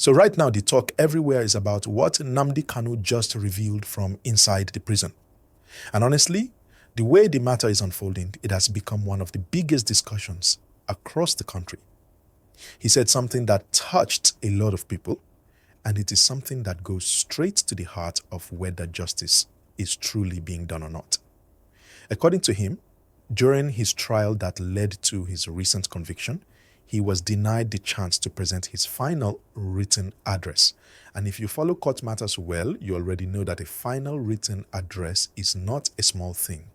So right now, the talk everywhere is about what Nnamdi Kanu just revealed from inside the prison. And honestly, the way the matter is unfolding, it has become one of the biggest discussions across the country. He said something that touched a lot of people, and it is something that goes straight to the heart of whether justice is truly being done or not. According to him, during his trial that led to his recent conviction, he was denied the chance to present his final written address. And if you follow court matters well, you already know that a final written address is not a small thing.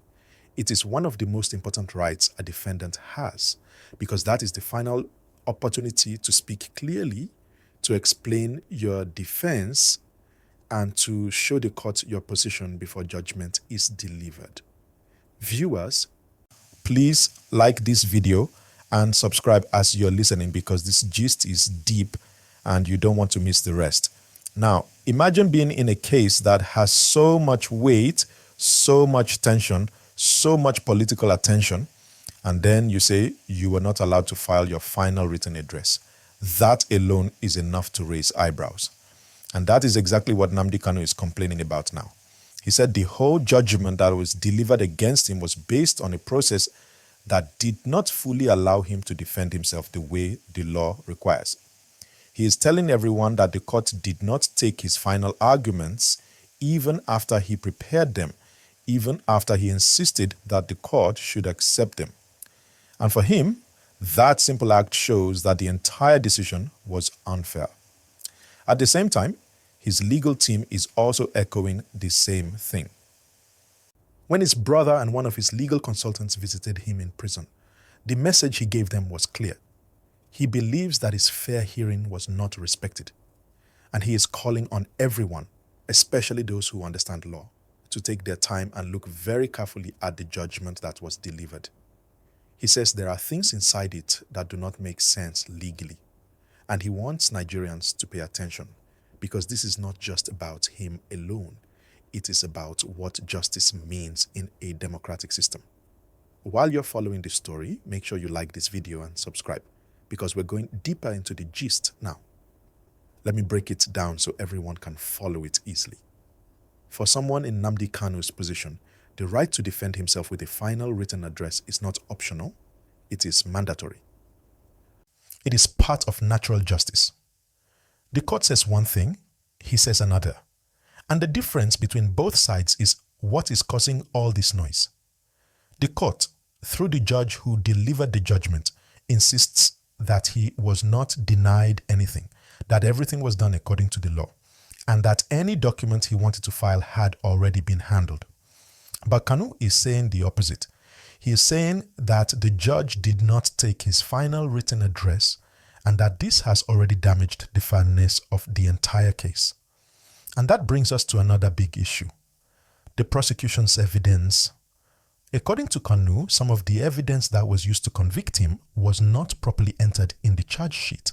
It is one of the most important rights a defendant has, because that is the final opportunity to speak clearly, to explain your defense, and to show the court your position before judgment is delivered. Viewers, please like this video and subscribe as you're listening, because this gist is deep and you don't want to miss the rest. Now, imagine being in a case that has so much weight, so much tension, so much political attention, and then you say you were not allowed to file your final written address. That alone is enough to raise eyebrows. And that is exactly what Nnamdi Kanu is complaining about now. He said the whole judgment that was delivered against him was based on a process that did not fully allow him to defend himself the way the law requires. He is telling everyone that the court did not take his final arguments even after he prepared them, even after he insisted that the court should accept them. And for him, that simple act shows that the entire decision was unfair. At the same time, his legal team is also echoing the same thing. When his brother and one of his legal consultants visited him in prison, the message he gave them was clear. He believes that his fair hearing was not respected, and he is calling on everyone, especially those who understand law, to take their time and look very carefully at the judgment that was delivered. He says there are things inside it that do not make sense legally, and he wants Nigerians to pay attention, because this is not just about him alone. It is about what justice means in a democratic system. While you're following the story, make sure you like this video and subscribe, because we're going deeper into the gist now. Let me break it down so everyone can follow it easily. For someone in Nnamdi Kanu's position, the right to defend himself with a final written address is not optional, it is mandatory. It is part of natural justice. The court says one thing, he says another. And the difference between both sides is what is causing all this noise. The court, through the judge who delivered the judgment, insists that he was not denied anything, that everything was done according to the law, and that any document he wanted to file had already been handled. But Kanu is saying the opposite. He is saying that the judge did not take his final written address, and that this has already damaged the fairness of the entire case. And that brings us to another big issue, the prosecution's evidence. According to Kanu, some of the evidence that was used to convict him was not properly entered in the charge sheet.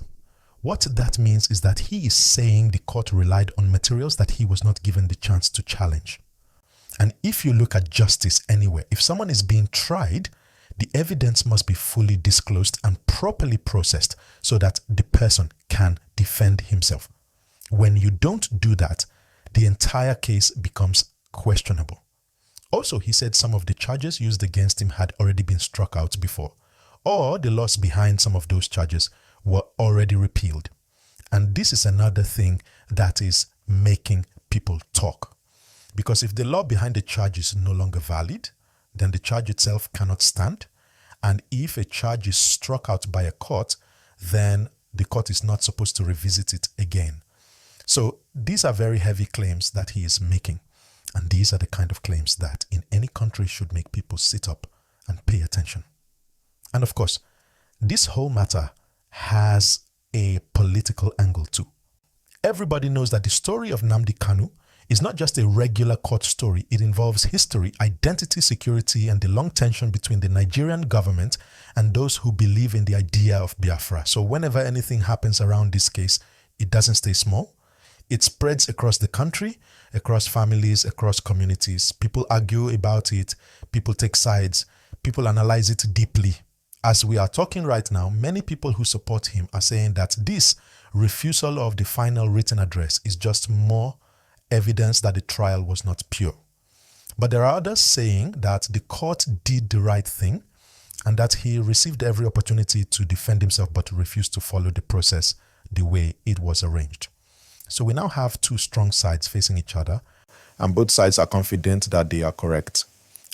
What that means is that he is saying the court relied on materials that he was not given the chance to challenge. And if you look at justice anywhere, if someone is being tried, the evidence must be fully disclosed and properly processed so that the person can defend himself. When you don't do that, the entire case becomes questionable. Also, he said some of the charges used against him had already been struck out before, or the laws behind some of those charges were already repealed. And this is another thing that is making people talk. Because if the law behind the charge is no longer valid, then the charge itself cannot stand. And if a charge is struck out by a court, then the court is not supposed to revisit it again. So these are very heavy claims that he is making. And these are the kind of claims that in any country should make people sit up and pay attention. And of course, this whole matter has a political angle too. Everybody knows that the story of Nnamdi Kanu is not just a regular court story. It involves history, identity, security, and the long tension between the Nigerian government and those who believe in the idea of Biafra. So whenever anything happens around this case, it doesn't stay small. It spreads across the country, across families, across communities. People argue about it. People take sides. People analyze it deeply. As we are talking right now, many people who support him are saying that this refusal of the final written address is just more evidence that the trial was not pure. But there are others saying that the court did the right thing and that he received every opportunity to defend himself but refused to follow the process the way it was arranged. So we now have two strong sides facing each other, and both sides are confident that they are correct.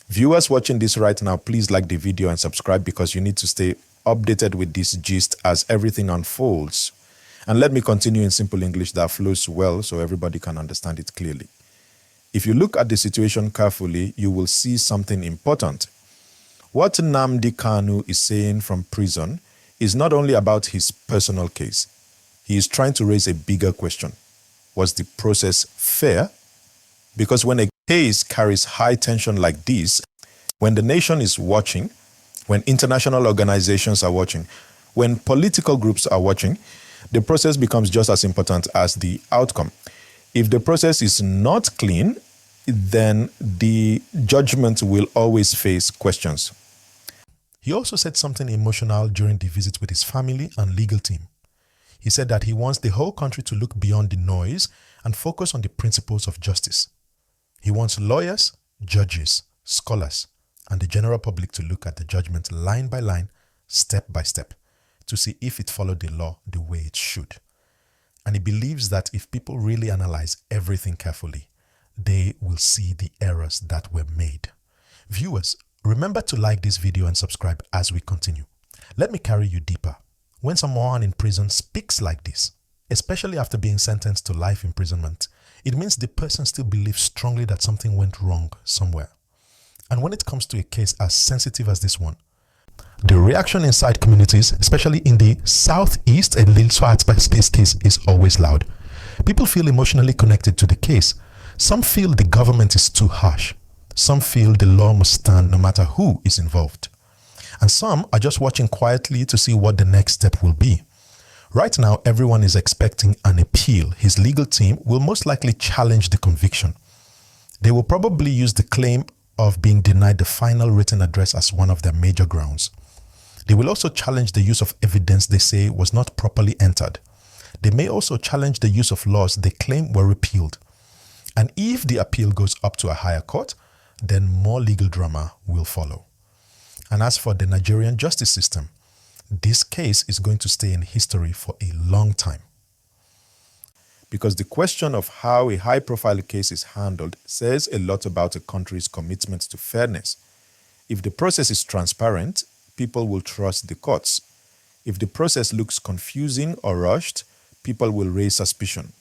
Viewers watching this right now, please like the video and subscribe because you need to stay updated with this gist as everything unfolds. And let me continue in simple English that flows well so everybody can understand it clearly. If you look at the situation carefully, you will see something important. What Nnamdi Kanu is saying from prison is not only about his personal case. He is trying to raise a bigger question. Was the process fair? Because when a case carries high tension like this, when the nation is watching, when international organizations are watching, when political groups are watching, the process becomes just as important as the outcome. If the process is not clean, then the judgment will always face questions. He also said something emotional during the visit with his family and legal team. He said that he wants the whole country to look beyond the noise and focus on the principles of justice. He wants lawyers, judges, scholars, and the general public to look at the judgment line by line, step by step, to see if it followed the law the way it should. And he believes that if people really analyze everything carefully, they will see the errors that were made. Viewers, remember to like this video and subscribe as we continue. Let me carry you deeper. When someone in prison speaks like this, especially after being sentenced to life imprisonment, it means the person still believes strongly that something went wrong somewhere. And when it comes to a case as sensitive as this one, the reaction inside communities, especially in the southeast and Lil Space case, is always loud. People feel emotionally connected to the case. Some feel the government is too harsh. Some feel the law must stand no matter who is involved. And some are just watching quietly to see what the next step will be. Right now, everyone is expecting an appeal. His legal team will most likely challenge the conviction. They will probably use the claim of being denied the final written address as one of their major grounds. They will also challenge the use of evidence they say was not properly entered. They may also challenge the use of laws they claim were repealed. And if the appeal goes up to a higher court, then more legal drama will follow. And as for the Nigerian justice system, this case is going to stay in history for a long time. Because the question of how a high-profile case is handled says a lot about a country's commitment to fairness. If the process is transparent, people will trust the courts. If the process looks confusing or rushed, people will raise suspicion.